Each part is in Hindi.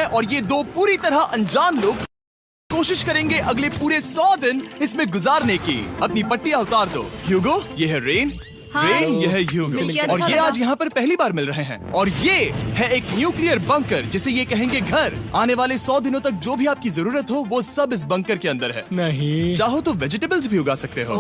और ये दो पूरी तरह अनजान लोग कोशिश करेंगे अगले पूरे 100 दिन इसमें गुजारने की। अपनी पट्टियां उतार दो। ह्यूगो, ये है रेन। रेन, ये है ह्यूगो। और ये आज यहाँ पर पहली बार मिल रहे हैं। और ये है एक न्यूक्लियर बंकर, जिसे ये कहेंगे घर। आने वाले 100 दिनों तक जो भी आपकी जरूरत हो वो सब इस बंकर के अंदर है। नहीं, चाहो तो वेजिटेबल्स भी उगा सकते हो।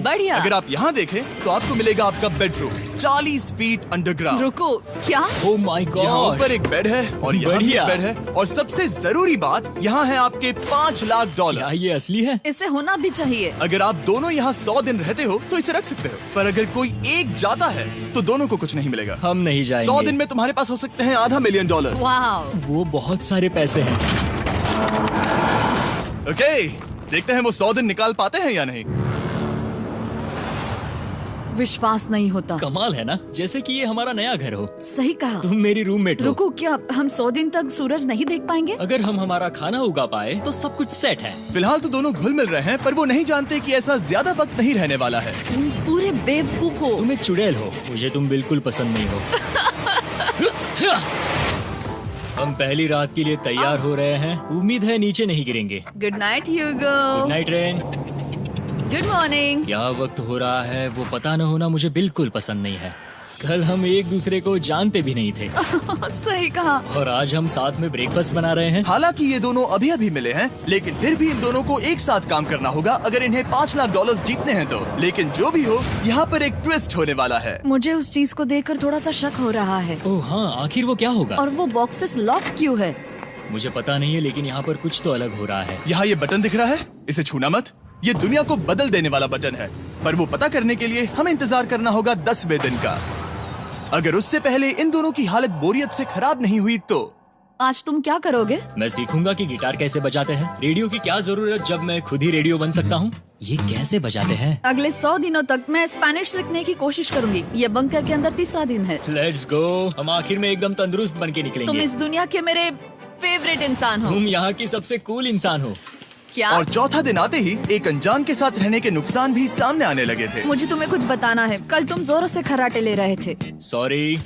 बढ़िया। अगर आप यहाँ देखें तो आपको मिलेगा आपका बेडरूम 40 फीट अंडरग्राउंड। रुको, क्या? ओह माय यहाँ गॉड। ऊपर एक बेड है और यहाँ भी बढ़िया। एक बेड है। और सबसे जरूरी बात, यहाँ है आपके $5 लाख। क्या ये असली है? इसे होना भी चाहिए। अगर आप दोनों यहाँ 100 दिन रहते हो तो इसे रख सकते हो, पर अगर कोई एक जाता है तो दोनों को कुछ नहीं मिलेगा। हम नहीं जाएंगे। 100 दिन में तुम्हारे पास हो सकते हैं $500 मिलियन। वाह, वो बहुत सारे पैसे हैं। ओके, देखते हैं वो 100 दिन निकाल पाते हैं या नहीं। विश्वास नहीं होता। कमाल है ना, जैसे कि ये हमारा नया घर हो। सही कहा। तुम मेरी रूममेट हो। रुको, क्या हम 100 दिन तक सूरज नहीं देख पाएंगे? अगर हम हमारा खाना उगा पाए तो सब कुछ सेट है। फिलहाल तो दोनों घुल मिल रहे हैं, पर वो नहीं जानते कि ऐसा ज्यादा वक्त नहीं रहने वाला है। तुम पूरे बेवकूफ हो। तुम एक चुड़ैल हो, मुझे तुम बिल्कुल पसंद नहीं हो। हम पहली रात के लिए तैयार हो रहे हैं। उम्मीद है नीचे नहीं गिरेंगे। Good night Hugo. Good night Rain. Good morning. क्या वक्त हो रहा है वो पता न होना मुझे बिल्कुल पसंद नहीं है। कल हम एक दूसरे को जानते भी नहीं थे सही कहा। और आज हम साथ में ब्रेकफास्ट बना रहे हैं। हालांकि ये दोनों अभी अभी मिले हैं, लेकिन फिर भी इन दोनों को एक साथ काम करना होगा अगर इन्हें $5 लाख जीतने हैं तो। लेकिन जो भी हो, यहाँ पर एक ट्विस्ट होने वाला है। मुझे उस चीज को देखकर थोड़ा सा शक हो रहा है। ओह हाँ, आखिर वो क्या होगा? और वो बॉक्सेस लॉक क्यों है? मुझे पता नहीं है, लेकिन यहाँ पर कुछ तो अलग हो रहा है। यहाँ ये बटन दिख रहा है, इसे छूना मत। ये दुनिया को बदल देने वाला बटन है, पर वो पता करने के लिए हमें इंतजार करना होगा 10वें दिन का। अगर उससे पहले इन दोनों की हालत बोरियत से खराब नहीं हुई तो आज तुम क्या करोगे? मैं सीखूंगा कि गिटार कैसे बजाते हैं। रेडियो की क्या जरूरत जब मैं खुद ही रेडियो बन सकता हूँ। ये कैसे बजाते हैं? अगले 100 दिनों तक मैं स्पेनिश सीखने की कोशिश करूंगी। ये बंकर के अंदर तीसरा दिन है। Let's go. हम आखिर में एकदम तंदुरुस्त बन के तुम निकलेंगे। इस दुनिया के मेरे फेवरेट इंसान हो। तुम यहाँ की सबसे कूल इंसान हो। क्या? और चौथा दिन आते ही एक अनजान के साथ रहने के नुकसान भी सामने आने लगे थे। मुझे तुम्हें कुछ बताना है। कल तुम जोरों से खर्राटे ले रहे थे। सॉरी।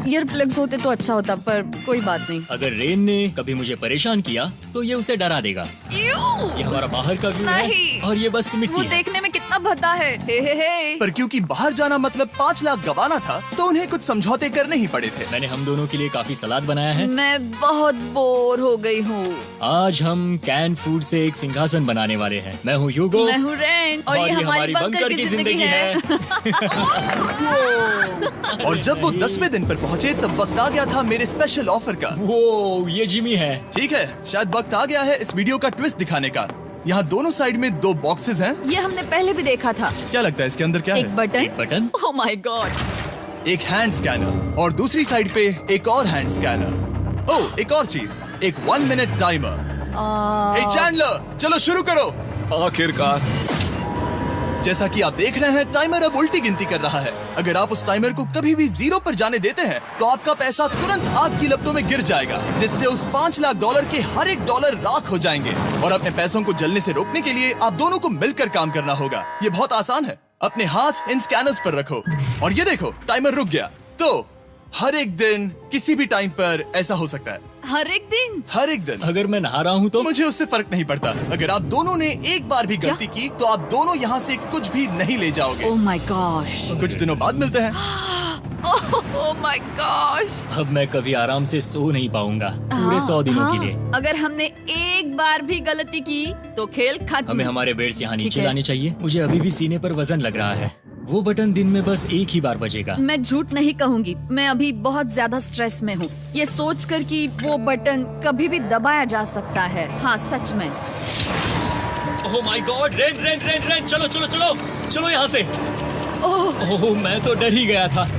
ईयर प्लग्स होते तो अच्छा होता, पर कोई बात नहीं। अगर रेन ने कभी मुझे परेशान किया तो ये उसे डरा देगा। ये हमारा बाहर का व्यू है नहीं। और ये बस वो मिट्टी है। देखने में कितना भद्दा है। हे। पर क्योंकि बाहर जाना मतलब 5 लाख गंवाना था, तो उन्हें कुछ समझौते करने ही पड़े थे। मैंने हम दोनों के लिए काफी सलाद बनाया है। मैं बहुत बोर हो गई हूँ। आज हम कैन फूड से एक सिंहासन बनाने वाले हैं। मैं हूँ ह्यूगो। मैं हूँ रेन और ये हमारी बंकर की जिंदगी है। और जब वो 10वें दिन पर पहुँचे तब वक्त आ गया था मेरे स्पेशल ऑफर का। वो ये जिमी है। ठीक है, शायद वक्त आ गया है इस वीडियो का ट्विस्ट दिखाने का। यहाँ दोनों साइड में 2 बॉक्सेस हैं। ये हमने पहले भी देखा था। क्या लगता है इसके अंदर क्या एक है? Button. Button. Oh my God. एक हैंड स्कैनर और दूसरी साइड पे एक और हैंड स्कैनर। ओह, एक और चीज, एक 1 मिनट टाइमर। हे चैंडलर, चलो शुरू करो। आखिरकार। जैसा कि आप देख रहे हैं, टाइमर अब उल्टी गिनती कर रहा है। अगर आप उस टाइमर को कभी भी 0 पर जाने देते हैं तो आपका पैसा तुरंत आग की लपटों में गिर जाएगा, जिससे उस $5 लाख के हर एक डॉलर राख हो जाएंगे। और अपने पैसों को जलने से रोकने के लिए आप दोनों को मिलकर काम करना होगा। ये बहुत आसान है। अपने हाथ इन स्कैनर्स पर रखो और ये देखो, टाइमर रुक गया। तो हर एक दिन किसी भी टाइम पर ऐसा हो सकता है। हर एक दिन? हर एक दिन। अगर मैं नहा रहा हूँ तो मुझे उससे फर्क नहीं पड़ता। अगर आप दोनों ने एक बार भी गलती की तो आप दोनों यहाँ से कुछ भी नहीं ले जाओगे। Oh my gosh. कुछ दिनों बाद मिलते हैं। Oh my gosh. अब मैं कभी आराम से सो नहीं पाऊंगा पूरे 100 दिनों के लिए। अगर हमने एक बार भी गलती की तो खेल खत्म। हमें हमारे बेड्स यहाँ ठीक नीचे है। लाने चाहिए। मुझे अभी भी सीने पर वजन लग रहा है। वो बटन दिन में बस एक ही बार बजेगा। मैं झूठ नहीं कहूँगी, मैं अभी बहुत ज्यादा स्ट्रेस में हूँ, ये सोचकर कि वो बटन कभी भी दबाया जा सकता है। हाँ सच में। ओह my God. Rain rain rain rain, चलो चलो चलो चलो यहाँ से। ओह मैं तो डर ही गया था।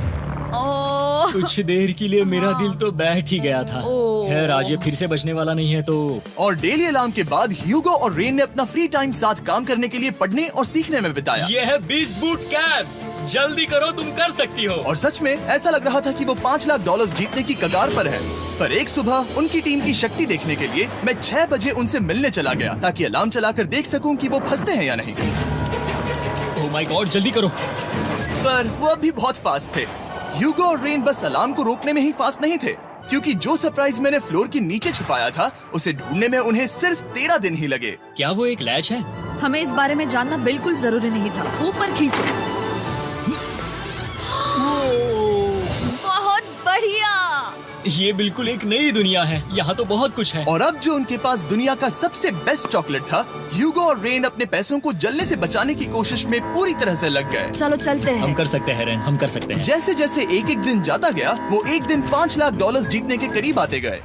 ओह कुछ देर के लिए मेरा दिल तो बैठ ही गया था। ओह। खैर आज ये फिर से बजने वाला नहीं है तो। और डेली अलार्म के बाद ह्यूगो और रेन ने अपना फ्री टाइम साथ काम करने के लिए पढ़ने और सीखने में बिताया। ये है 20 बूट कैप। जल्दी करो, तुम कर सकती हो। और सच में ऐसा लग रहा था कि वो $5 लाख जीतने की कगार पर है। पर एक सुबह उनकी टीम की शक्ति देखने के लिए मैं 6 बजे उनसे मिलने चला गया, ताकि अलार्म चलाकर देख सकूं कि वो फंसते हैं या नहीं। ओह माय गॉड, जल्दी करो। पर वो अब भी बहुत फास्ट थे। ह्यूगो और रेन बस अलार्म को रोकने में ही फास्ट नहीं थे, क्योंकि जो सरप्राइज मैंने फ्लोर के नीचे छुपाया था उसे ढूंढने में उन्हें सिर्फ 13 दिन ही लगे। क्या वो एक लैच है? हमें इस बारे में जानना बिल्कुल जरूरी नहीं था। ऊपर खींचो। बहुत बढ़िया। ये बिल्कुल एक नई दुनिया है, यहाँ तो बहुत कुछ है। और अब जो उनके पास दुनिया का सबसे बेस्ट चॉकलेट था, ह्यूगो और रेन अपने पैसों को जलने से बचाने की कोशिश में पूरी तरह से लग गए। चलो चलते हैं। हम कर सकते हैं रेन, हम कर सकते हैं। जैसे जैसे एक एक दिन जाता गया, वो एक दिन $5 लाख जीतने के करीब आते गए।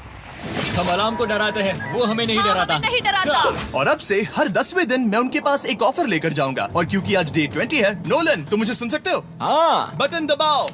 हम अलार्म को डराते हैं, वो हमें नहीं हाँ, डराता। हमें नहीं डराता। और अब से हर 10वें दिन मैं उनके पास एक ऑफर लेकर जाऊंगा। और क्योंकि आज डे 20 है, नोलन तुम मुझे सुन सकते हो? हाँ। बटन दबाओ।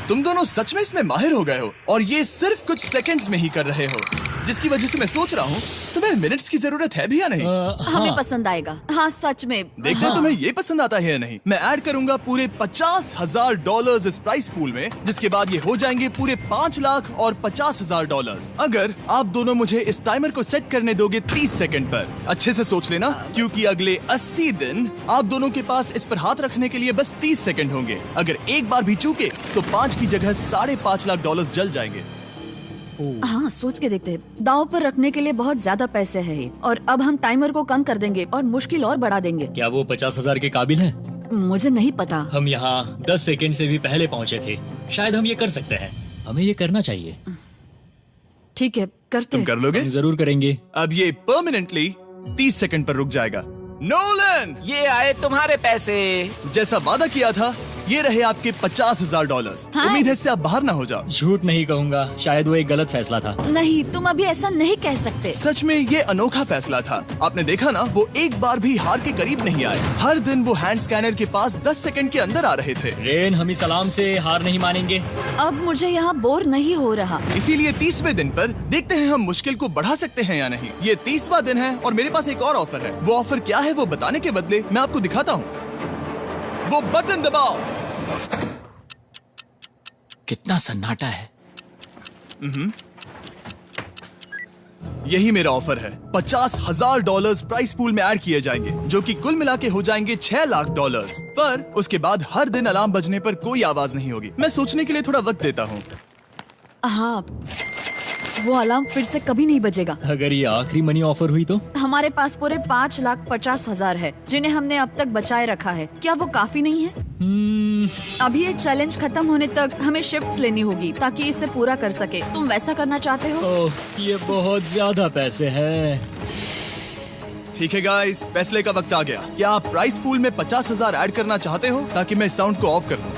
तुम दोनों सच में इसमें माहिर हो गए हो और ये सिर्फ कुछ सेकंड्स में ही कर रहे हो, जिसकी वजह से मैं सोच रहा हूँ तुम्हें मिनट्स की जरूरत है भी या नहीं। हमें पसंद आएगा। हाँ सच में। देखते हैं तुम्हें ये पसंद आता है या नहीं। मैं ऐड करूंगा पूरे $50,000 इस प्राइस पूल में, जिसके बाद ये हो जाएंगे पूरे $5 लाख और $50,000 अगर आप दोनों मुझे इस टाइमर को सेट करने दोगे 30 सेकंड पर। अच्छे से सोच लेना, क्योंकि अगले 80 दिन आप दोनों के पास इस पर हाथ रखने के लिए बस 30 सेकंड होंगे। अगर एक बार भी चूके तो 5 की जगह $5.5 लाख जल जाएंगे। हाँ सोच के देखते हैं। दांव पर रखने के लिए बहुत ज्यादा पैसे हैं और अब हम टाइमर को कम कर देंगे और मुश्किल और बढ़ा देंगे। क्या वो 50,000 के काबिल हैं? मुझे नहीं पता। हम यहाँ 10 सेकंड से भी पहले पहुँचे थे। शायद हम ये कर सकते हैं, हमें ये करना चाहिए। ठीक है करते तुम हैं। कर लोगे? हम जरूर करेंगे। अब ये परमानेंटली 30 सेकंड पर रुक जाएगा। नोलन, ये आए तुम्हारे पैसे। जैसा वादा किया था, ये रहे आपके $50,000। हाँ। उम्मीद है इससे आप बाहर ना हो जाओ। झूठ नहीं कहूँगा, शायद वो एक गलत फैसला था। नहीं तुम अभी ऐसा नहीं कह सकते। सच में ये अनोखा फैसला था। आपने देखा ना, वो एक बार भी हार के करीब नहीं आए। हर दिन वो हैंड स्कैनर के पास 10 सेकंड के अंदर आ रहे थे। रेन, हम इस अलार्म से हार नहीं मानेंगे। अब मुझे यहाँ बोर नहीं हो रहा। इसीलिए 30वें दिन पर देखते हैं हम मुश्किल को बढ़ा सकते हैं या नहीं। ये 30वां दिन है और मेरे पास एक और ऑफर है। वो ऑफर क्या है वो बताने के बदले मैं आपको दिखाता हूँ। वो बटन दबाओ। कितना सन्नाटा है। यही मेरा ऑफर है। $50,000 प्राइस पूल में ऐड किए जाएंगे, जो कि कुल मिला के हो जाएंगे $6 लाख। पर उसके बाद हर दिन अलार्म बजने पर कोई आवाज नहीं होगी। मैं सोचने के लिए थोड़ा वक्त देता हूँ। हाँ वो अलार्म फिर से कभी नहीं बजेगा। अगर ये आखिरी मनी ऑफर हुई तो? हमारे पास पूरे $5,50,000 है, जिन्हें हमने अब तक बचाए रखा है। क्या वो काफी नहीं है? अभी ये चैलेंज खत्म होने तक हमें शिफ्ट्स लेनी होगी ताकि इसे पूरा कर सके। तुम वैसा करना चाहते हो? ओह, ये बहुत ज्यादा पैसे हैं। ठीक है गाइस, फैसले का वक्त आ गया। क्या आप प्राइस पूल में 50,000 ऐड करना चाहते हो ताकि मैं साउंड को ऑफ कर दूं?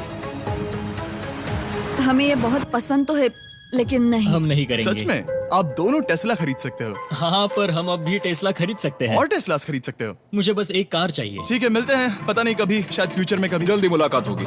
हमें ये बहुत पसंद तो है, लेकिन नहीं। हम नहीं करेंगे। सच में? आप दोनों टेस्ला खरीद सकते हो। हाँ, पर हम अब भी टेस्ला खरीद सकते हैं। और टेस्लास खरीद सकते हो। मुझे बस एक कार चाहिए। ठीक है, मिलते हैं। पता नहीं कभी, शायद फ्यूचर में कभी। जल्दी मुलाकात होगी।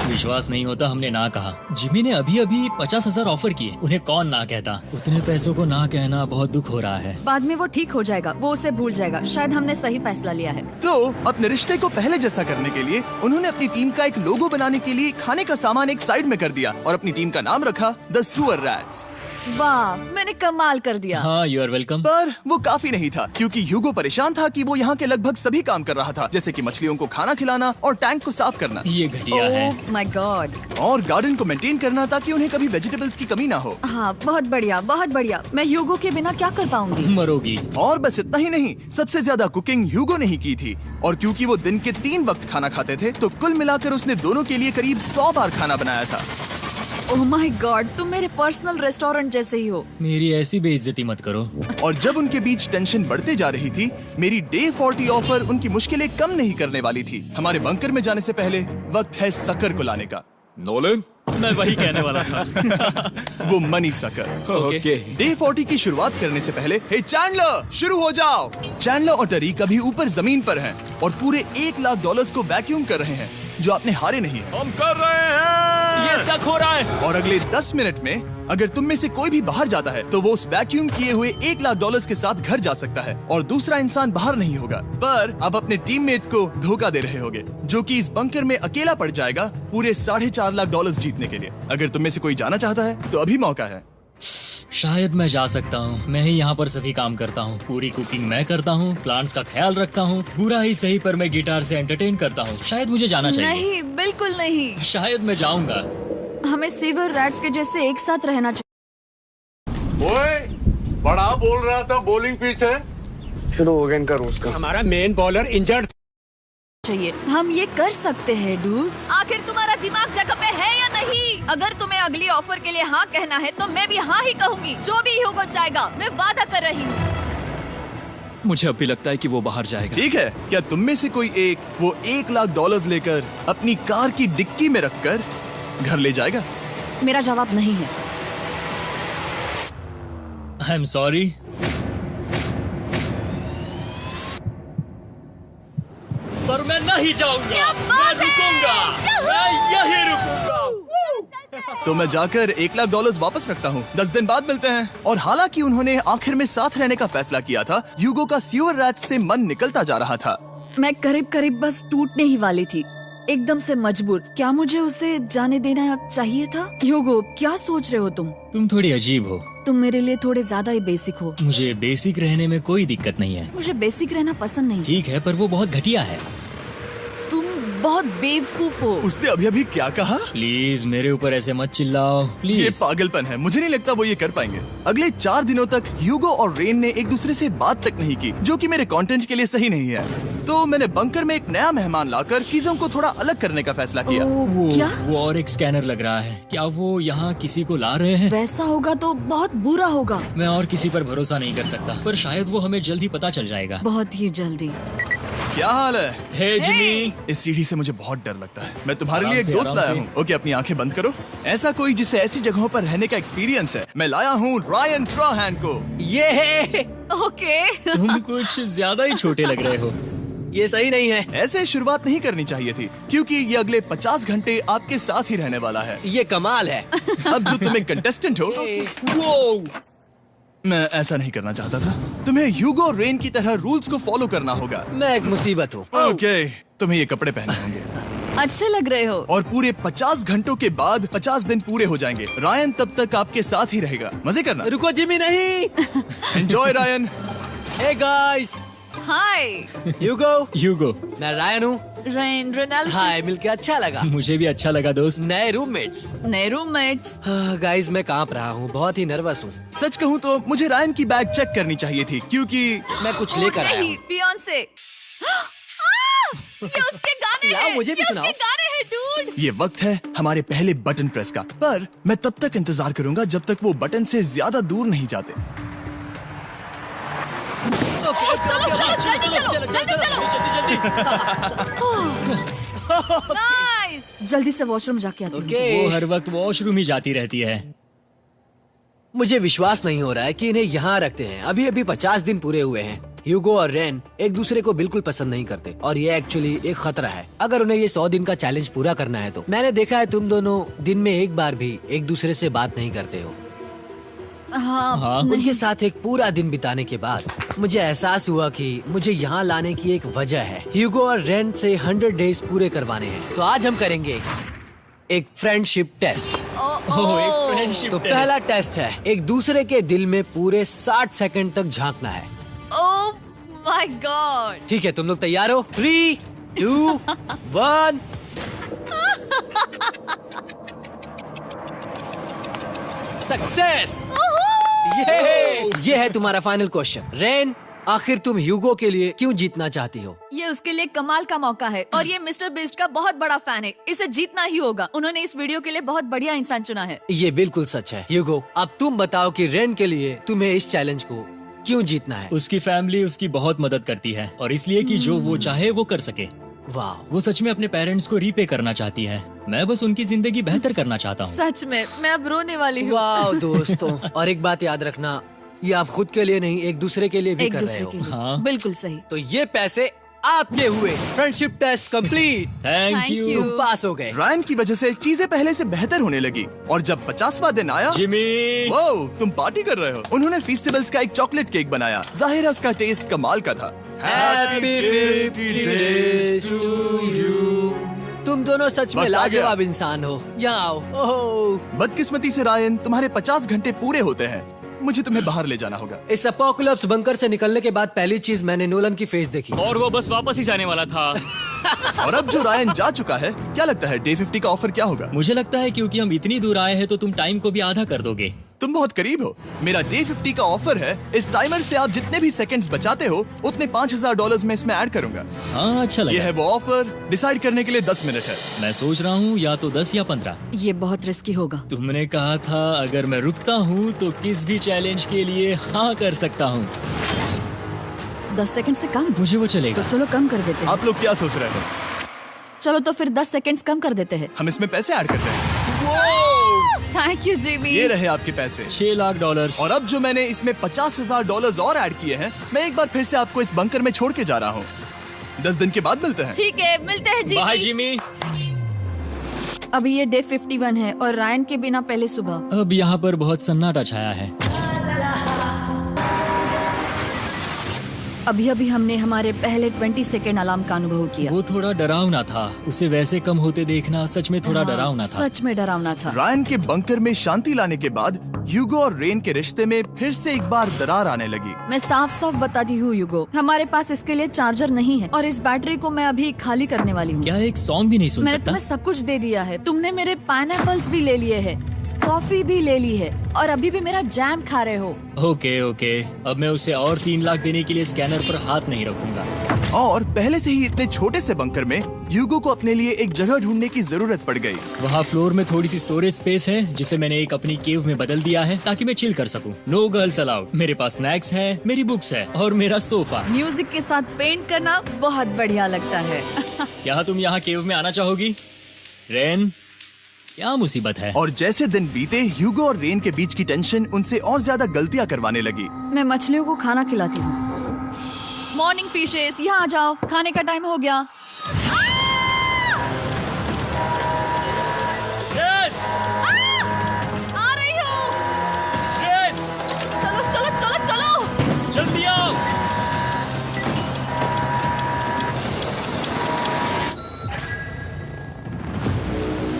विश्वास नहीं होता हमने ना कहा। जिमी ने अभी अभी 50,000 ऑफर किए। उन्हें कौन ना कहता। उतने पैसों को ना कहना बहुत दुख हो रहा है। बाद में वो ठीक हो जाएगा, वो उसे भूल जाएगा। शायद हमने सही फैसला लिया है। तो अपने रिश्ते को पहले जैसा करने के लिए उन्होंने अपनी टीम का एक लोगो बनाने के लिए खाने का सामान एक साइड में कर दिया और अपनी टीम का नाम रखा द सुअर रैट्स। वाह, मैंने कमाल कर दिया। हाँ, यू आर वेलकम। पर वो काफी नहीं था, क्योंकि ह्यूगो परेशान था कि वो यहाँ के लगभग सभी काम कर रहा था, जैसे कि मछलियों को खाना खिलाना और टैंक को साफ करना ये घटिया है। ओह माय गॉड। और गार्डन को मेंटेन करना ताकि उन्हें कभी वेजिटेबल्स की कमी ना हो। हाँ बहुत बढ़िया, बहुत बढ़िया। मैं ह्यूगो के बिना क्या कर पाऊंगी? मरोगी। और बस इतना ही नहीं, सबसे ज्यादा कुकिंग ह्यूगो ने ही की थी। और क्योंकि वो दिन के 3 वक्त खाना खाते थे, तो कुल मिलाकर उसने दोनों के लिए करीब 100 बार खाना बनाया था। ओह माय गॉड, तुम मेरे पर्सनल रेस्टोरेंट जैसे ही हो। मेरी ऐसी बेइज्जती मत करो। और जब उनके बीच टेंशन बढ़ते जा रही थी, मेरी डे 40 ऑफर उनकी मुश्किलें कम नहीं करने वाली थी। हमारे बंकर में जाने से पहले वक्त है सकर को लाने का। नोलन, मैं वही कहने वाला था। वो मनी सकर। ओके। डे 40 की शुरुआत करने से पहले, हे चैंडलर, शुरू हो जाओ। चैंडलर और टरीक अभी ऊपर जमीन पर हैं और पूरे $1 लाख को वैक्यूम कर रहे हैं, जो आपने हारे नहीं है। हम कर रहे हैं। ये शक हो रहा है। और अगले 10 मिनट में अगर तुम में से कोई भी बाहर जाता है, तो वो उस वैक्यूम किए हुए $1 लाख के साथ घर जा सकता है और दूसरा इंसान बाहर नहीं होगा। पर आप अपने टीममेट को धोखा दे रहे होगे, जो कि इस बंकर में अकेला पड़ जाएगा पूरे $4.5 लाख जीतने के लिए। अगर तुम में से कोई जाना चाहता है, तो अभी मौका है। शायद मैं जा सकता हूँ। मैं ही यहाँ पर सभी काम करता हूँ। पूरी कुकिंग मैं करता हूँ, प्लांट्स का ख्याल रखता हूँ। बुरा ही सही, पर मैं गिटार से एंटरटेन करता हूँ। शायद मुझे जाना चाहिए। नहीं, बिल्कुल नहीं। शायद मैं जाऊंगा। हमें सीवर रैट्स के जैसे एक साथ रहना ओए, बड़ा बोल रहा था बॉलिंग पिच है। शुरू हो गया इनका रोज का। हमारा मेन बॉलर इंजर्ड चाहिए। हम ये कर सकते हैं डूड। आखिर तुम्हारा दिमाग जगह पे है या नहीं? अगर तुम्हें अगली ऑफर के लिए हाँ कहना है तो मैं भी हाँ ही कहूँगी। जो भी होगा जाएगा, मैं वादा कर रही हूँ। मुझे अब भी लगता है कि वो बाहर जाएगा। ठीक है, क्या तुम में से कोई एक वो $1 लाख लेकर अपनी कार की डिक्की में रखकर घर ले जाएगा? मेरा जवाब नहीं है। I am sorry. पर मैं नहीं जाऊंगा, मैं रुकूंगा, मैं यही रुकूंगा। तो मैं जाकर $1 लाख वापस रखता हूँ। 10 दिन बाद मिलते हैं। और हालांकि उन्होंने आखिर में साथ रहने का फैसला किया था, ह्यूगो का सीवर रैट्स से मन निकलता जा रहा था। मैं करीब करीब बस टूटने ही वाली थी, एकदम से मजबूर। क्या मुझे उसे जाने देना चाहिए था? ह्यूगो, क्या सोच रहे हो तुम? तुम थोड़ी अजीब हो। तुम मेरे लिए थोड़े ज्यादा ही बेसिक हो। मुझे बेसिक रहने में कोई दिक्कत नहीं है। मुझे बेसिक रहना पसंद नहीं। ठीक है, पर वो बहुत घटिया है। तुम बहुत बेवकूफ हो। उसने अभी अभी क्या कहा? प्लीज मेरे ऊपर ऐसे मत चिल्लाओ, ये प्लीज। पागलपन है। मुझे नहीं लगता वो ये कर पाएंगे। अगले 4 दिनों तक ह्यूगो और रेन ने एक दूसरे से बात तक नहीं की, जो कि मेरे कंटेंट के लिए सही नहीं है। तो मैंने बंकर में एक नया मेहमान लाकर चीजों को थोड़ा अलग करने का फैसला किया। क्या? वो और एक स्कैनर लग रहा है। क्या वो यहाँ किसी को ला रहे हैं? वैसा होगा तो बहुत बुरा होगा। मैं और किसी पर भरोसा नहीं कर सकता, पर शायद वो हमें जल्द ही पता चल जाएगा। बहुत ही जल्दी। क्या हाल है? हे जिमी। इस सीढ़ी से मुझे बहुत डर लगता है। मैं तुम्हारे आराम लिए एक से, दोस्त आराम लाया से। हूँ। ओके, अपनी आंखें बंद करो। ऐसा कोई जिसे ऐसी जगहों पर रहने का एक्सपीरियंस है। मैं लाया हूँ रायन ट्राहैन को। ये है। ओके। तुम कुछ ज्यादा ही छोटे लग रहे हो। ये सही नहीं है। ऐसे शुरुआत नहीं करनी चाहिए थी, क्योंकि ये अगले 50 घंटे आपके साथ ही रहने वाला है। ये कमाल है। अब जो तुम एक कंटेस्टेंट हो, वो मैं ऐसा नहीं करना चाहता था। तुम्हें ह्यूगो और रेन की तरह रूल्स को फॉलो करना होगा। मैं एक मुसीबत हूँ। ओके, तुम्हें ये कपड़े पहनने होंगे। अच्छे लग रहे हो। और पूरे 50 घंटों के बाद 50 दिन पूरे हो जाएंगे। रायन तब तक आपके साथ ही रहेगा। मजे करना। रुको जिमी, नहीं। Enjoy Ryan. हे गाइस, हाय ह्यूगो, मैं रायन हूँ। Rain, Reginald. हाय, मिलके अच्छा लगा। मुझे भी अच्छा लगा दोस्त। नए रूममेट्स। नए रूममेट्स। गाइस, मैं कांप रहा हूँ, बहुत ही नर्वस हूँ। सच कहूँ तो मुझे रायन की बैग चेक करनी चाहिए थी, क्योंकि मैं कुछ लेकर आया नहीं, हूँ। बियॉन्से। ये उसके गाने लाओ, हैं। मुझे भी ये सुनाओ। उसके गाने हैं डूड। ये वक्त है हमारे पहले बटन प्रेस का। पर मैं तब तक इंतजार करूंगा जब तक वो बटन से ज्यादा दूर नहीं जाते। चलो जल्दी चलो, जल्दी चलो। नाइस। जल्दी से वॉशरूम जाके आती हूँ। वो हर वक्त वॉशरूम ही जाती रहती है। मुझे विश्वास नहीं हो रहा है कि इन्हें यहाँ रखते हैं। अभी अभी 50 दिन पूरे हुए हैं। ह्यूगो और रेन एक दूसरे को बिल्कुल पसंद नहीं करते और ये एक्चुअली एक खतरा है। अगर उन्हें ये 100 दिन का चैलेंज पूरा करना है तो। मैंने देखा है तुम दोनों दिन में एक बार भी एक दूसरे से बात नहीं करते हो। हाँ, उनके साथ एक पूरा दिन बिताने के बाद मुझे एहसास हुआ कि मुझे यहाँ लाने की एक वजह है। ह्यूगो और रेन से 100 डेज पूरे करवाने हैं। तो आज हम करेंगे एक फ्रेंडशिप टेस्ट। एक फ्रेंडशिप तो पहला टेस्ट है, एक दूसरे के दिल में पूरे 60 सेकंड तक झांकना है। ओह माय गॉड। ठीक है, तुम लोग तैयार हो? 3, 2, 1। सक्सेस। ये है तुम्हारा फाइनल क्वेश्चन। रेन, आखिर तुम ह्यूगो के लिए क्यों जीतना चाहती हो? ये उसके लिए कमाल का मौका है और ये मिस्टर बीस्ट का बहुत बड़ा फैन है। इसे जीतना ही होगा। उन्होंने इस वीडियो के लिए बहुत बढ़िया इंसान चुना है। ये बिल्कुल सच है। ह्यूगो, अब तुम बताओ कि रेन के लिए तुम्हें इस चैलेंज को क्यों जीतना है? उसकी फैमिली उसकी बहुत मदद करती है और इसलिए कि जो वो चाहे वो कर सके। वाह, वो सच में अपने पेरेंट्स को रीपे करना चाहती है। मैं बस उनकी जिंदगी बेहतर करना चाहता हूँ। सच में मैं अब रोने वाली हूँ। वाह दोस्तों। और एक बात याद रखना, ये आप खुद के लिए नहीं, एक दूसरे के लिए भी एक कर रहे दूसरे हो। के लिए। हाँ। बिल्कुल सही। तो ये पैसे आपके हुए। Friendship test complete. Thank Thank you you। तुम पास हो गए। रायन की वजह से चीजें पहले से बेहतर होने लगी। और जब 50वां दिन आया, जिमी। वो तुम पार्टी कर रहे हो। उन्होंने फीस्टेबल्स का एक चॉकलेट केक बनाया। जाहिर है उसका टेस्ट कमाल का था। Happy 50 days to you। तुम दोनों सच में वक्त आ गया। लाजवाब इंसान हो। यहाँ आओ। ओह, बदकिस्मती से रायन, तुम्हारे 50 घंटे पूरे होते हैं। मुझे तुम्हें बाहर ले जाना होगा। इस अपोकलिप्स बंकर से निकलने के बाद पहली चीज मैंने नोलन की फेस देखी। और वो बस वापस ही जाने वाला था। और अब जो रायन जा चुका है, क्या लगता है डे 50 का ऑफर क्या होगा? मुझे लगता है क्योंकि हम इतनी दूर आए हैं तो तुम टाइम को भी आधा कर दोगे। तुम बहुत करीब हो। मेरा डे 50 का ऑफर है, इस टाइमर से आप जितने भी सेकंड्स बचाते हो उतने $5000 में इसमें ऐड करूंगा। हाँ, अच्छा ये लगा। है वो ऑफर। डिसाइड करने के लिए 10 मिनट है। मैं सोच रहा हूँ या तो 10 या 15। ये बहुत रिस्की होगा। तुमने कहा था अगर मैं रुकता हूँ तो किस भी चैलेंज के लिए हाँ कर सकता हूँ। 10 सेकंड से कम? मुझे वो तो चलेगा। चलो कम कर देते हैं। आप लोग क्या सोच रहे हो? चलो तो फिर 10 सेकंड्स कम कर देते हैं। हम इसमें पैसे ऐड करते हैं। Thank you Jimmy. ये रहे आपके पैसे। $6 लाख। और अब जो मैंने इसमें $50,000 और ऐड किए हैं, मैं एक बार फिर से आपको इस बंकर में छोड़ के जा रहा हूँ। 10 दिन के बाद मिलते हैं। ठीक है, मिलते हैं बाय जिमी। जिमी। अभी ये डे 51 है और रायन के बिना पहले सुबह। अब यहाँ पर बहुत सन्नाटा छाया है। अभी अभी हमने हमारे पहले 20 सेकेंड अलार्म का अनुभव किया। वो थोड़ा डरावना था। उसे वैसे कम होते देखना सच में थोड़ा डरावना था। सच में डरावना था। रायन के बंकर में शांति लाने के बाद ह्यूगो और रेन के रिश्ते में फिर से एक बार दरार आने लगी। मैं साफ साफ बताती हूँ ह्यूगो, हमारे पास इसके लिए चार्जर नहीं है और इस बैटरी को मैं अभी खाली करने वाली हूँ। क्या एक सॉन्ग भी नहीं सुन मैंने सकता? तुम्हें सब कुछ दे दिया है। तुमने मेरे पाइनएप्पल्स भी ले लिए हैं, कॉफी भी ले ली है और अभी भी मेरा जैम खा रहे हो। ओके ओके, अब मैं उसे और 3 लाख देने के लिए स्कैनर पर हाथ नहीं रखूंगा। और पहले से ही इतने छोटे से बंकर में ह्यूगो को अपने लिए एक जगह ढूंढने की जरूरत पड़ गई। वहाँ फ्लोर में थोड़ी सी स्टोरेज स्पेस है जिसे मैंने एक अपनी केव में बदल दिया है ताकि मैं चिल कर सकूं। No girls allowed. मेरे पास स्नैक्स है, मेरी बुक्स है और मेरा सोफा। म्यूजिक के साथ पेंट करना बहुत बढ़िया लगता है। क्या तुम यहाँ केव में आना चाहोगी? रेन, क्या मुसीबत है? और जैसे दिन बीते, ह्यूगो और रेन के बीच की टेंशन उनसे और ज्यादा गलतियां करवाने लगी। मैं मछलियों को खाना खिलाती हूँ। मॉर्निंग फिशेस, यहाँ आ जाओ, खाने का टाइम हो गया। आ रही हूँ। चलो चलो चलो चलो। जल्दी आओ।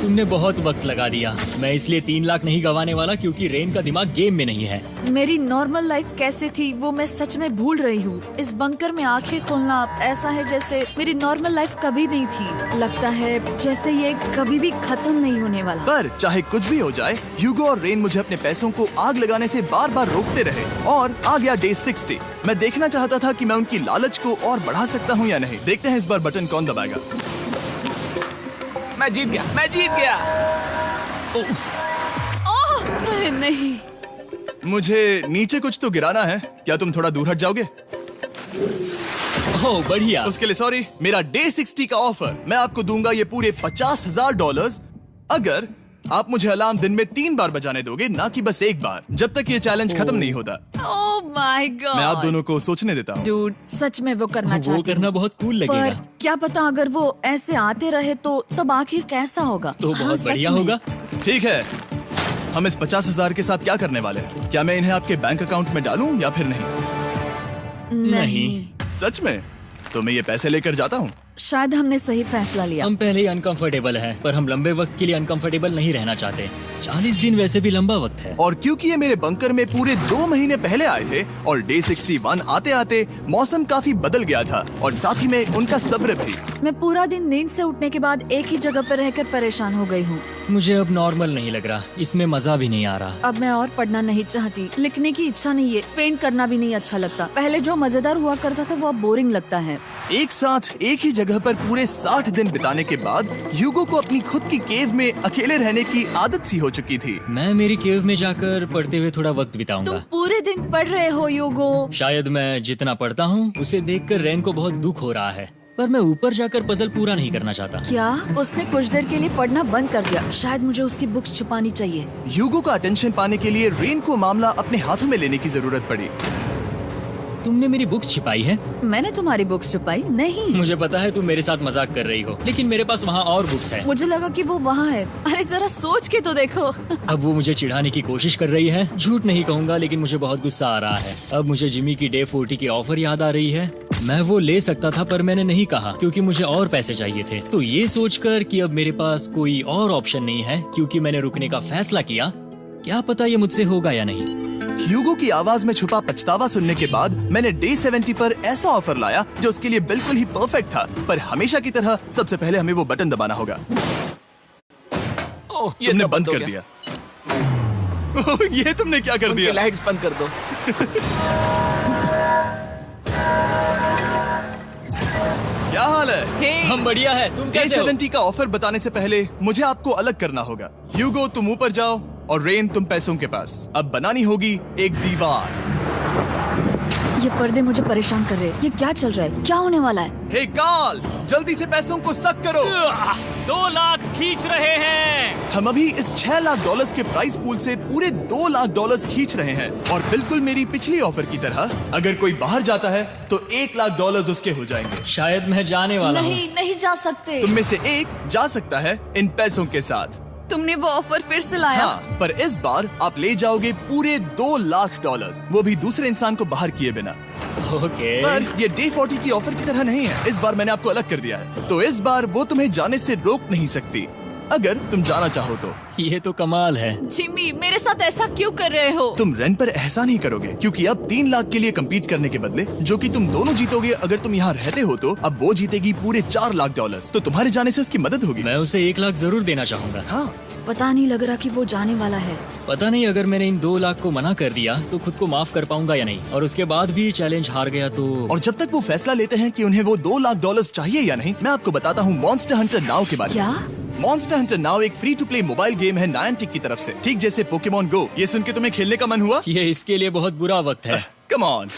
तुमने बहुत वक्त लगा दिया। मैं इसलिए 3 लाख नहीं गंवाने वाला क्योंकि रेन का दिमाग गेम में नहीं है। मेरी नॉर्मल लाइफ कैसे थी वो मैं सच में भूल रही हूँ। इस बंकर में आंखें खोलना ऐसा है जैसे मेरी नॉर्मल लाइफ कभी नहीं थी। लगता है जैसे ये कभी भी खत्म नहीं होने वाला। पर चाहे कुछ भी हो जाए, ह्यूगो और रेन मुझे अपने पैसों को आग लगाने से बार बार रोकते रहे। और आ गया डे 60। मैं देखना चाहता था कि मैं उनकी लालच को और बढ़ा सकता हूँ या नहीं। देखते हैं इस बार बटन कौन दबाएगा। मैं जीत गया, मैं जीत गया। ओह, अरे नहीं। मुझे नीचे कुछ तो गिराना है। क्या तुम थोड़ा दूर हट जाओगे? ओह बढ़िया। उसके लिए सॉरी। मेरा डे 60 का ऑफर, मैं आपको दूंगा ये पूरे $50,000 अगर आप मुझे अलार्म दिन में 3 बार बजाने दोगे, ना कि बस 1 बार, जब तक ये चैलेंज खत्म नहीं होता। ओह माय गॉड। मैं आप दोनों को सोचने देता हूँ। डूड, सच में वो करना चाहती वो हूँ। करना बहुत कूल पर लगेगा। क्या पता अगर वो ऐसे आते रहे तो तब आखिर कैसा होगा? तो हाँ, बहुत सच बढ़िया में। होगा। ठीक है, हम इस 50,000 के साथ क्या करने वाले हैं? क्या मैं इन्हें आपके बैंक अकाउंट में डालूं या फिर नहीं? नहीं। सच में? तो मैं ये पैसे लेकर जाता हूँ। शायद हमने सही फैसला लिया। हम पहले ही अनकंफर्टेबल हैं, पर हम लंबे वक्त के लिए अनकंफर्टेबल नहीं रहना चाहते। 40 दिन वैसे भी लंबा वक्त है। और क्योंकि ये मेरे बंकर में पूरे 2 महीने पहले आए थे और डे 61 आते आते मौसम काफी बदल गया था और साथ ही में उनका सब्र भी। मैं पूरा दिन नींद से उठने के बाद एक ही जगह पर रहकर परेशान हो गई हूँ। मुझे अब नॉर्मल नहीं लग रहा, इसमें मजा भी नहीं आ रहा। अब मैं और पढ़ना नहीं चाहती, लिखने की इच्छा नहीं है, पेंट करना भी नहीं अच्छा लगता। पहले जो मजेदार हुआ करता था वो अब बोरिंग लगता है। एक साथ एक ही जगह पर पूरे 60 दिन बिताने के बाद ह्यूगो को अपनी खुद की केव में अकेले रहने की आदत सी हो चुकी थी। मैं मेरी केव में जाकर पढ़ते हुए थोड़ा वक्त तुम बिताऊंगा। पूरे दिन पढ़ रहे हो ह्यूगो। शायद मैं जितना पढ़ता हूँ उसे देखकर रेन को बहुत दुख हो रहा है, पर मैं ऊपर जाकर पजल पूरा नहीं करना चाहता। क्या उसने कुछ देर के लिए पढ़ना बंद कर दिया? शायद मुझे उसकी बुक्स छुपानी चाहिए। ह्यूगो का अटेंशन पाने के लिए रेन को मामला अपने हाथों में लेने की जरूरत पड़ी। तुमने मेरी बुक्स छिपाई है? मैंने तुम्हारी बुक्स छुपाई नहीं। मुझे पता है तुम मेरे साथ मजाक कर रही हो, लेकिन मेरे पास वहाँ और बुक्स है। मुझे लगा कि वो वहाँ है। अरे जरा सोच के तो देखो। अब वो मुझे चिढ़ाने की कोशिश कर रही है। झूठ नहीं कहूँगा, लेकिन मुझे बहुत गुस्सा आ रहा है। अब मुझे जिमी की डे 40 की ऑफर याद आ रही है। मैं वो ले सकता था पर मैंने नहीं कहा क्योंकि मुझे और पैसे चाहिए थे। तो ये सोचकर कि अब मेरे पास कोई और ऑप्शन नहीं है क्योंकि मैंने रुकने का फैसला किया, क्या पता ये मुझसे होगा या नहीं। ह्यूगो की आवाज में छुपा पछतावा सुनने के बाद मैंने डे 70 पर ऐसा ऑफर लाया जो उसके लिए बिल्कुल ही परफेक्ट था। पर हमेशा की तरह सबसे पहले हमें वो बटन दबाना होगा। ओह, ये तुमने तो बंद हो कर गया। दिया। ओह, ये तुमने क्या कर उनकी दिया? लाइट्स बंद कर दो। क्या हाल है? हे, हम बढ़िया है, तुम डे कैसे हो? 70 का ऑफर बताने से पहले मुझे आपको अलग करना होगा। ह्यूगो तुम ऊपर जाओ और रेन तुम पैसों के पास। अब बनानी होगी एक दीवार। ये पर्दे मुझे परेशान कर रहे हैं। ये क्या चल रहा है? क्या होने वाला है? हे कार्ल, जल्दी से पैसों को सक करो। 2 लाख खींच रहे हैं। हम अभी इस $6 लाख के प्राइस पूल से पूरे $2 लाख खींच रहे हैं और बिल्कुल मेरी पिछली ऑफर की तरह अगर कोई बाहर जाता है तो $1 लाख उसके हो जाएंगे। शायद मैं जाने वाला हूँ। नहीं, नहीं जा सकते। तुम में से एक जा सकता है इन पैसों के साथ। तुमने वो ऑफर फिर से लाया? हाँ, पर इस बार आप ले जाओगे पूरे $2 लाख, वो भी दूसरे इंसान को बाहर किए बिना। ओके। पर ये डे 40 की ऑफर की तरह नहीं है। इस बार मैंने आपको अलग कर दिया है, तो इस बार वो तुम्हें जाने से रोक नहीं सकती अगर तुम जाना चाहो तो। ये तो कमाल है। जिमी, मेरे साथ ऐसा क्यों कर रहे हो? तुम रेंट पर एहसान ही करोगे क्योंकि अब 3 लाख के लिए कम्पीट करने के बदले जो कि तुम दोनों जीतोगे अगर तुम यहाँ रहते हो तो अब वो जीतेगी पूरे $4 लाख। तो तुम्हारे जाने से उसकी मदद होगी। मैं उसे 1 लाख जरूर देना चाहूंगा। हाँ, पता नहीं लग रहा कि वो जाने वाला है। पता नहीं अगर मैंने इन 2 लाख को मना कर दिया तो खुद को माफ कर पाऊंगा या नहीं, और उसके बाद भी चैलेंज हार गया तो। और जब तक वो फैसला लेते हैं कि उन्हें वो $2 लाख चाहिए या नहीं, मैं आपको बताता हूँ मॉन्स्टर हंटर नाउ के बारे में। क्या? मॉन्स्टर हंटर नाउ एक free to play mobile game है नायंटिक की तरफ से, ठीक जैसे पोकेमॉन गो। ये सुन के तुम्हें खेलने का मन हुआ? ये इसके लिए बहुत बुरा वक्त है। Come on.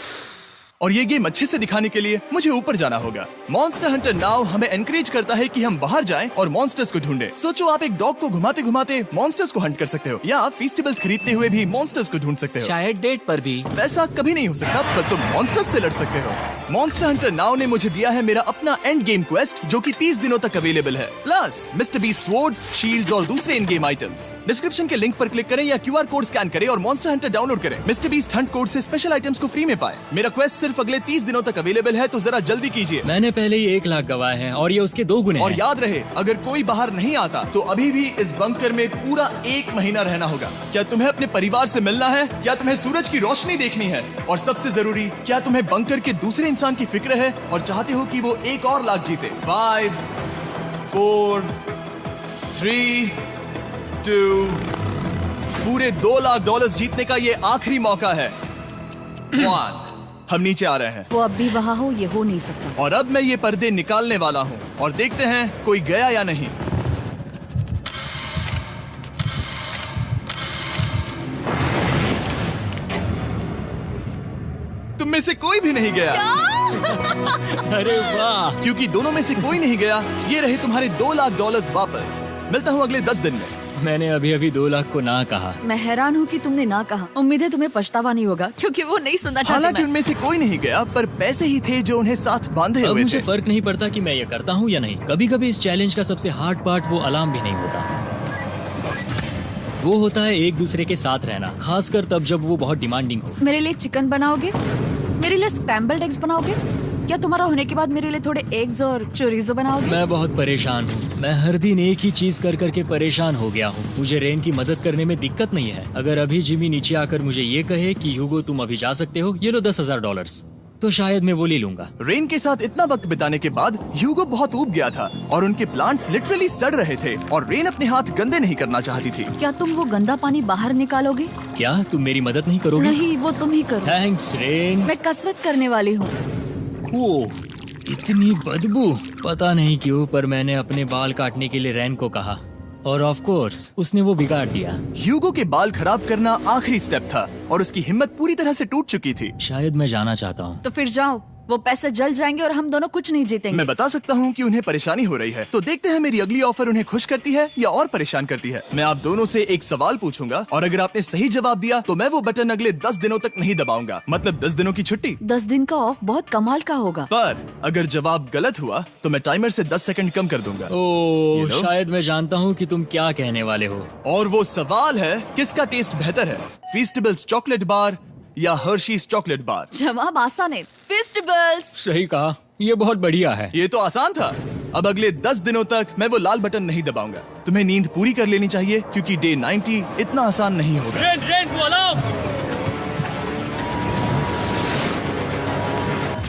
और ये गेम अच्छे से दिखाने के लिए मुझे ऊपर जाना होगा। मॉन्स्टर हंटर नाउ हमें एनकरेज करता है कि हम बाहर जाएं और मॉन्स्टर्स को ढूंढें। सोचो आप एक डॉग को घुमाते घुमाते मॉन्स्टर्स को हंट कर सकते हो या फेस्टिवल्स खरीदते हुए भी मॉन्स्टर्स को ढूंढ सकते हो। शायद डेट पर भी। वैसा कभी नहीं हो सकता, पर तुम मॉन्स्टर्स से लड़ सकते हो। मॉन्स्टर हंटर नाउ ने मुझे दिया है मेरा अपना एंड गेम क्वेस्ट जो कि 30 दिनों तक अवेलेबल है, plus mister beast swords, shields और दूसरे इन गेम आइटम्स। डिस्क्रिप्शन के लिंक पर क्लिक करें या QR कोड स्कैन करें और मॉन्स्टर हंटर डाउनलोड करें। मिस्टर बीस्ट हंट कोड से स्पेशल आइटम्स को फ्री में पाएं। मेरा क्वेस्ट सिर्फ अगले 30 दिनों तक अवेलेबल है, तो जरा जल्दी कीजिए। मैंने पहले ही 1 लाख गवाए हैं और ये उसके 2 गुने और हैं। याद रहे, अगर कोई बाहर नहीं आता तो अभी भी इस बंकर में पूरा 1 महीना रहना होगा। क्या तुम्हें अपने परिवार से मिलना है? क्या तुम्हें सूरज की रोशनी देखनी है? और सबसे जरूरी, क्या तुम्हें बंकर के दूसरे इंसान की फिक्र है और चाहते हो कि वो $1 और लाख जीते? 5, 4, 3, 2, पूरे $2 लाख जीतने का ये आखिरी मौका है। 1, हम नीचे आ रहे हैं वो अब भी वहाँ हो, ये हो नहीं सकता। और अब मैं ये पर्दे निकालने वाला हूँ और देखते हैं कोई गया या नहीं। तुम में से कोई भी नहीं गया। अरे वाह। क्योंकि दोनों में से कोई नहीं गया, ये रहे तुम्हारे $2 लाख वापस। मिलता हूँ अगले 10 दिन में। मैंने अभी अभी 2 लाख को ना कहा। मैं हैरान हूँ कि तुमने ना कहा। उम्मीद है तुम्हें पछतावा नहीं होगा क्योंकि वो नहीं सुनना चाहते। हालांकि मैं। उनमें से कोई नहीं गया, पर पैसे ही थे जो उन्हें साथ बांधे अब हुए मुझे थे। फर्क नहीं पड़ता कि मैं ये करता हूँ या नहीं। कभी कभी इस चैलेंज का सबसे हार्ड पार्ट वो अलार्म भी नहीं होता, वो होता है एक दूसरे के साथ रहना, खासकर तब जब वो बहुत डिमांडिंग हो। मेरे लिए चिकन बनाओगे? मेरे लिए स्क्रैम्बल्ड एग्स बनाओगे? क्या तुम्हारा होने के बाद मेरे लिए थोड़े एग्स और चोरिजो बनाओगे? मैं बहुत परेशान हूँ। मैं हर दिन एक ही चीज कर करके परेशान हो गया हूँ। मुझे रेन की मदद करने में दिक्कत नहीं है। अगर अभी जिमी नीचे आकर मुझे ये कहे कि ह्यूगो तुम अभी जा सकते हो, ये लो $10,000, तो शायद मैं वो ले लूंगा। रेन के साथ इतना वक्त बिताने के बाद ह्यूगो बहुत ऊब गया था और उनके प्लांट्स लिटरली सड़ रहे थे और रेन अपने हाथ गंदे नहीं करना चाहती थी। क्या तुम वो गंदा पानी बाहर निकालोगे? क्या तुम मेरी मदद नहीं करोगी? नहीं, वो तुम ही करो। Thanks rain. मैं कसरत करने वाली हूँ। ओ, इतनी बदबू। पता नहीं क्यों, पर मैंने अपने बाल काटने के लिए रेन को कहा और ऑफ कोर्स उसने वो बिगाड़ दिया। ह्यूगो के बाल खराब करना आखिरी स्टेप था और उसकी हिम्मत पूरी तरह से टूट चुकी थी। शायद मैं जाना चाहता हूँ। तो फिर जाओ, वो पैसे जल जाएंगे और हम दोनों कुछ नहीं जीतेंगे। मैं बता सकता हूँ कि उन्हें परेशानी हो रही है, तो देखते हैं मेरी अगली ऑफर उन्हें खुश करती है या और परेशान करती है। मैं आप दोनों से एक सवाल पूछूंगा और अगर आपने सही जवाब दिया तो मैं वो बटन अगले 10 दिनों तक नहीं दबाऊंगा, मतलब 10 दिनों की छुट्टी। 10 दिन का ऑफ बहुत कमाल का होगा। पर अगर जवाब गलत हुआ तो मैं टाइमर से 10 सेकंड कम कर दूंगा। ओ, You know? शायद मैं जानता हूँ कि तुम क्या कहने वाले हो। और वो सवाल है, किसका टेस्ट बेहतर है, फेस्टिवल्स चॉकलेट बार या हर्शीज चॉकलेट बार? जवाब आसान है, फेस्टिवल्स। सही कहा, ये बहुत बढ़िया है। ये तो आसान था। अब अगले 10 दिनों तक मैं वो लाल बटन नहीं दबाऊंगा। तुम्हें नींद पूरी कर लेनी चाहिए क्योंकि डे 90 इतना आसान नहीं होगा। रेन, रेन को अलार्म।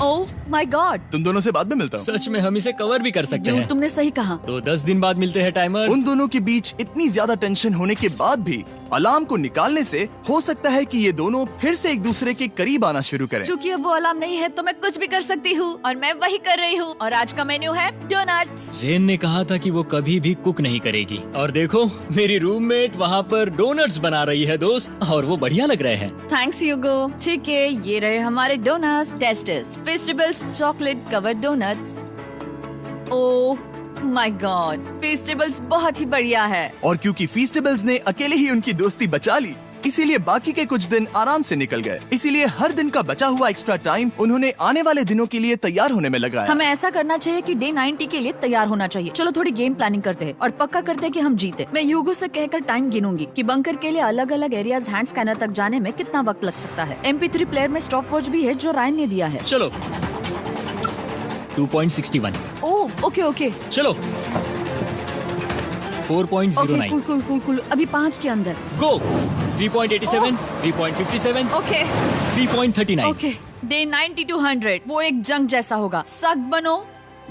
ओह माय गॉड, तुम दोनों से बाद में मिलता हूँ। सच में हम इसे कवर भी कर सकते हैं। तुमने सही कहा। तो 10 दिन बाद मिलते हैं टाइमर। उन दोनों के बीच इतनी ज्यादा टेंशन होने के बाद भी अलार्म को निकालने से हो सकता है कि ये दोनों फिर से एक दूसरे के करीब आना शुरू करें। क्योंकि अब वो अलार्म नहीं है तो मैं कुछ भी कर सकती हूँ और मैं वही कर रही हूँ। और आज का मेन्यू है डोनट्स। रेन ने कहा था कि वो कभी भी कुक नहीं करेगी और देखो मेरी रूममेट वहाँ पर डोनट्स बना रही है दोस्त, और वो बढ़िया लग रहे हैं। Thanks Hugo. ठीक है, ये रहे हमारे donuts. Tasters festivals chocolate covered donuts. Oh my god, festivals बहुत ही बढ़िया है। और क्योंकि फीस्टेबल्स ने अकेले ही उनकी दोस्ती बचा ली, इसीलिए बाकी के कुछ दिन आराम से निकल गए। इसीलिए हर दिन का बचा हुआ एक्स्ट्रा टाइम उन्होंने आने वाले दिनों के लिए तैयार होने में लगाया। हमें ऐसा करना चाहिए कि डे 90 के लिए तैयार होना चाहिए। चलो थोड़ी गेम प्लानिंग करते हैं और पक्का करते हैं कि हम जीते। मैं ह्यूगो से कहकर टाइम गिनूंगी कि बंकर के लिए अलग अलग एरियाज हैंड स्कैनर तक जाने में कितना वक्त लग सकता है। MP3 प्लेयर में स्टॉप वॉच भी है जो रायन ने दिया है। चलो 2.61। ओह ओके ओके चलो 4.09। Cool cool cool cool. अभी 5 के अंदर। गो 3.87, 3.57, ओके 3.39। ओके। डे 90 to 100 वो एक जंग जैसा होगा। सख्त बनो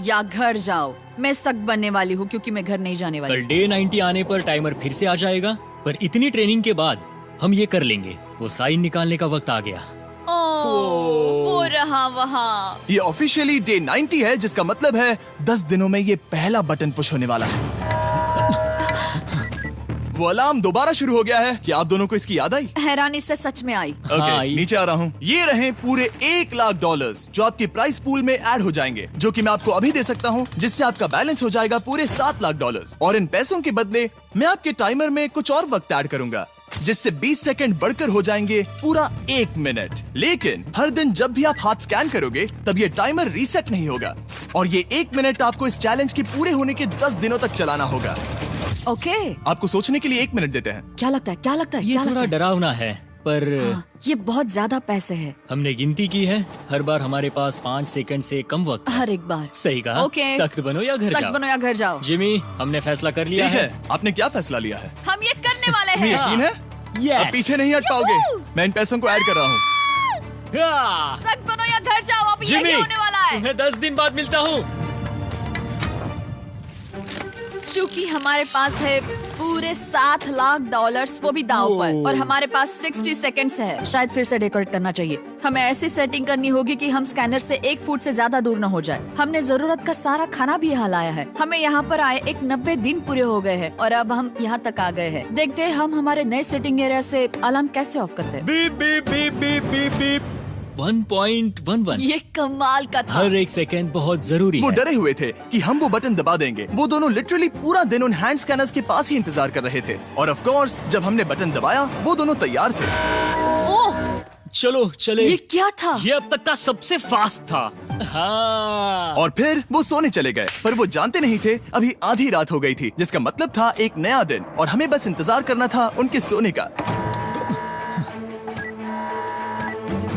या घर जाओ। मैं सख्त बनने वाली हूँ क्योंकि मैं घर नहीं जाने वाली। कल डे 90 आने पर टाइमर फिर से आ जाएगा, पर इतनी ट्रेनिंग के बाद हम ये कर लेंगे। वो साइन निकालने का वक्त आ गया। वो रहा वहाँ। ये ऑफिशियली डे 90 है, जिसका मतलब है 10 दिनों में ये पहला बटन पुश होने वाला है। वो अलार्म दोबारा शुरू हो गया है। क्या आप दोनों को इसकी याद आई? हैरानी से सच में आई। ओके, हाँ, नीचे आ रहा हूँ। ये रहे पूरे $1,00,000 जो आपके प्राइस पूल में ऐड हो जाएंगे, जो कि मैं आपको अभी दे सकता हूँ, जिससे आपका बैलेंस हो जाएगा पूरे $7,00,000। और इन पैसों के बदले मैं आपके टाइमर में कुछ और वक्त ऐड करूंगा, जिससे 20 सेकंड बढ़कर हो जाएंगे पूरा 1 मिनट। लेकिन हर दिन जब भी आप हाथ स्कैन करोगे तब ये टाइमर रीसेट नहीं होगा, और ये 1 मिनट आपको इस चैलेंज के पूरे होने के 10 दिनों तक चलाना होगा। ओके। आपको सोचने के लिए 1 मिनट देते हैं। क्या लगता है? क्या लगता है? ये क्या थोड़ा लगता है? डरावना है, पर हाँ, ये बहुत ज्यादा पैसे है हमने गिनती की है। हर बार हमारे पास 5 सेकंड से कम वक्त है। हर एक बार। सही कहा। ओके। सख्त बनो या घर सख्त जाओ। बनो या घर जाओ। जिमी, हमने फैसला कर लिया ठीक है। है, आपने क्या फैसला लिया है? हम ये करने वाले तुम्हें हैं। यकीन है? Yes. अब पीछे नहीं हट पाओगे। Yahoo! मैं इन पैसों को ऐड कर रहा हूँ। हाँ। सख्त बनो या घर जाओ। अब जिमी, यही होने वाला है। तुम्हें 10 दिन बाद मिलता हूँ। चूंकि हमारे पास है पूरे $7,00,000 वो भी दाव पर, और हमारे पास 60 सेकंड्स है। शायद फिर से डेकोरेट करना चाहिए। हमें ऐसी सेटिंग करनी होगी कि हम स्कैनर से 1 फुट से ज्यादा दूर न हो जाए। हमने जरूरत का सारा खाना भी यहाँ लाया है। हमें यहाँ पर आए 90 दिन पूरे हो गए हैं और अब हम यहाँ तक आ गए हैं। देखते हैं हम हमारे नए सेटिंग एरिया से अलार्म कैसे ऑफ करते हैं। Beep beep beep beep beep beep. 1.11। ये कमाल का था। हर एक सेकंड बहुत जरूरी वो है। डरे हुए थे कि हम वो बटन दबा देंगे। वो दोनों लिटरली पूरा दिन उन हैंड स्कैनर्स के पास ही इंतजार कर रहे थे, और ऑफ कोर्स जब हमने बटन दबाया वो दोनों तैयार थे। ओह, चलो चले। ये क्या था? ये अब तक का सबसे फास्ट था। हाँ। और फिर वो सोने चले गए, पर वो जानते नहीं थे अभी आधी रात हो गई थी, जिसका मतलब था एक नया दिन, और हमें बस इंतजार करना था उनके सोने का।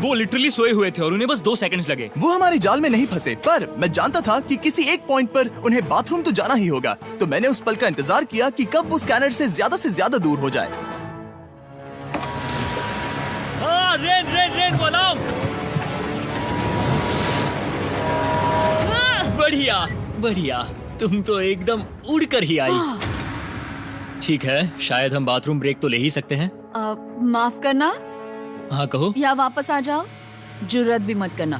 वो लिटरली सोए हुए थे और उन्हें बस 2 सेकंड्स लगे। वो हमारे जाल में नहीं फंसे, पर मैं जानता था कि किसी एक पॉइंट पर उन्हें बाथरूम तो जाना ही होगा, तो मैंने उस पल का इंतजार किया कि कब वो स्कैनर से ज्यादा दूर हो जाए। हाँ, रेन रेन रेन बोलाओ। बढ़िया बढ़िया, तुम तो एकदम उड़कर ही आई। ठीक है, शायद हम बाथरूम ब्रेक तो ले ही सकते हैं। माफ करना हाँ कहो। या वापस आ जाओ। जुर्रत भी मत करना।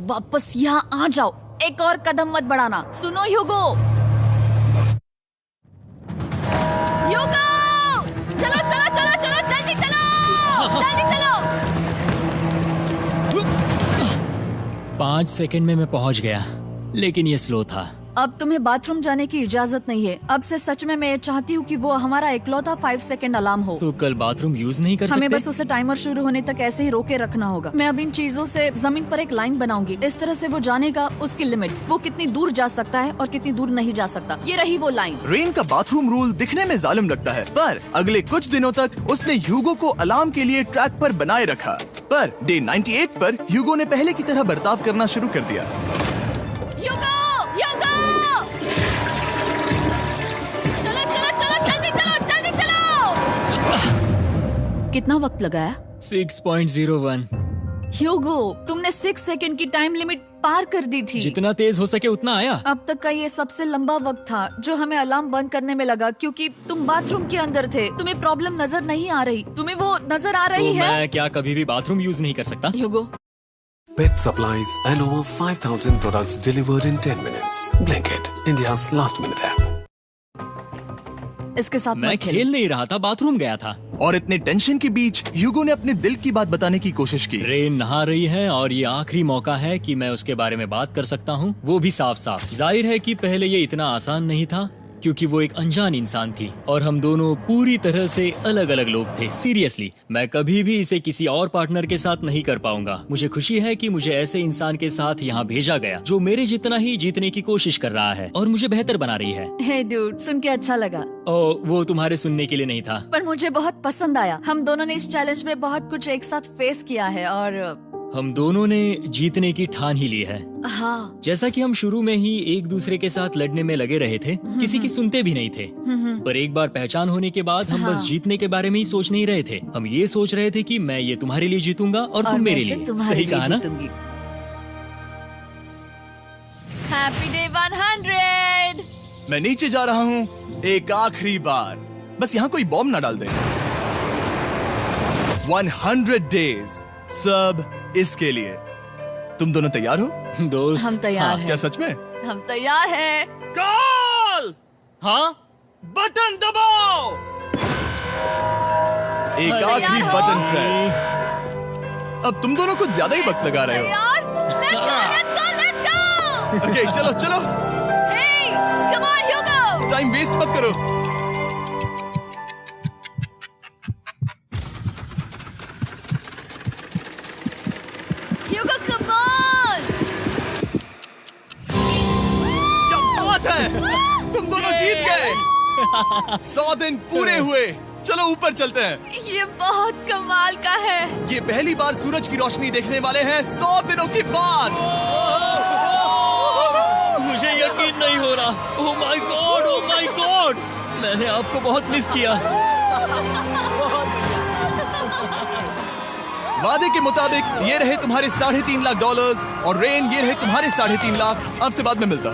वापस यहाँ आ जाओ। एक और कदम मत बढ़ाना। सुनो ह्यूगो। ह्यूगो, चलो चलो चलो चलो, जल्दी चलो, जल्दी चलो। 5 सेकंड में मैं पहुंच गया, लेकिन ये स्लो था। अब तुम्हें बाथरूम जाने की इजाजत नहीं है। अब से सच में मैं चाहती हूँ कि वो हमारा इकलौता 5 सेकंड अलार्म हो। तो कल बाथरूम यूज नहीं कर हमें सकते? बस उसे टाइमर शुरू होने तक ऐसे ही रोके रखना होगा। मैं अब इन चीजों से जमीन पर एक लाइन बनाऊंगी। इस तरह से वो जानेगा उसकी लिमिट्स, वो कितनी दूर जा सकता है और कितनी दूर नहीं जा सकता। ये रही वो लाइन। रेन का बाथरूम रूल दिखने में जालिम लगता है, पर अगले कुछ दिनों तक उसने ह्यूगो को अलार्म के लिए ट्रैक पर बनाए रखा। पर डे 98 पर ह्यूगो ने पहले की तरह बर्ताव करना शुरू कर दिया। ह्यूगो, ह्यूगो! चलो चलो चलो, जल्दी चलो, जल्दी चलो। कितना वक्त लगाया? 6.01। ह्यूगो, तुमने 6 सेकंड की टाइम लिमिट पार कर दी थी। जितना तेज हो सके उतना आया। अब तक का ये सबसे लंबा वक्त था जो हमें अलार्म बंद करने में लगा, क्योंकि तुम बाथरूम के अंदर थे। तुम्हें प्रॉब्लम नजर नहीं आ रही, तुम्हें वो नजर आ तो रही है? मैं क्या कभी भी बाथरूम यूज नहीं कर सकता? ह्यूगो, Pet supplies and over 5,000 products delivered in 10 minutes. Blinkit, India's last minute app. इसके साथ मैं मत खेल। खेल नहीं रहा था, बाथरूम गया था। और इतने टेंशन के बीच ह्यूगो ने अपने दिल की बात बताने की कोशिश की। रेन नहा रही है और ये आखिरी मौका है कि मैं उसके बारे में बात कर सकता हूँ, वो भी साफ साफ। जाहिर है कि पहले ये इतना आसान नहीं था, क्योंकि वो एक अनजान इंसान थी और हम दोनों पूरी तरह से अलग अलग लोग थे। सीरियसली, मैं कभी भी इसे किसी और पार्टनर के साथ नहीं कर पाऊंगा। मुझे खुशी है कि मुझे ऐसे इंसान के साथ यहाँ भेजा गया जो मेरे जितना ही जीतने की कोशिश कर रहा है और मुझे बेहतर बना रही है। हे डूड, सुन के अच्छा लगा। ओ, वो तुम्हारे सुनने के लिए नहीं था। पर मुझे बहुत पसंद आया। हम दोनों ने इस चैलेंज में बहुत कुछ एक साथ फेस किया है और हम दोनों ने जीतने की ठान ही ली है। हाँ, जैसा कि हम शुरू में ही एक दूसरे के साथ लड़ने में लगे रहे थे, किसी की सुनते भी नहीं थे। पर एक बार पहचान होने के बाद हम बस जीतने के बारे में ही सोच नहीं रहे थे। हम ये सोच रहे थे कि मैं ये तुम्हारे लिए जीतूंगा और तुम मेरे लिए। सही कहा ना? Happy day 100। मैं नीचे जा रहा हूँ एक आखिरी बार, बस यहाँ कोई बॉम्ब ना डाल दे। 100 डेज, सब इसके लिए। तुम दोनों तैयार हो? दोस्त, हम तैयार हैं। क्या सच में? हम तैयार हैं। कॉल! हाँ, बटन दबाओ। एक तैयार आखिरी हो? Button press. अब तुम दोनों कुछ ज्यादा ही वक्त लगा रहे हो। तैयार? Let's go, let's go, let's go! Okay, चलो चलो, Hey, come on, Hugo! Time waste मत करो। Hugo, come on! क्या बात है, तुम दोनों जीत गए। 100 दिन पूरे हुए। चलो ऊपर चलते हैं। ये बहुत कमाल का है। ये पहली बार सूरज की रोशनी देखने वाले हैं 100 दिनों के बाद। मुझे यकीन नहीं हो रहा। ओह my God, oh my God, मैंने आपको बहुत मिस किया। वादे के मुताबिक ये रहे तुम्हारे $3.5 लाख और रेन ये रहे तुम्हारे 3.5 लाख। आपसे बाद में मिलता हूँ।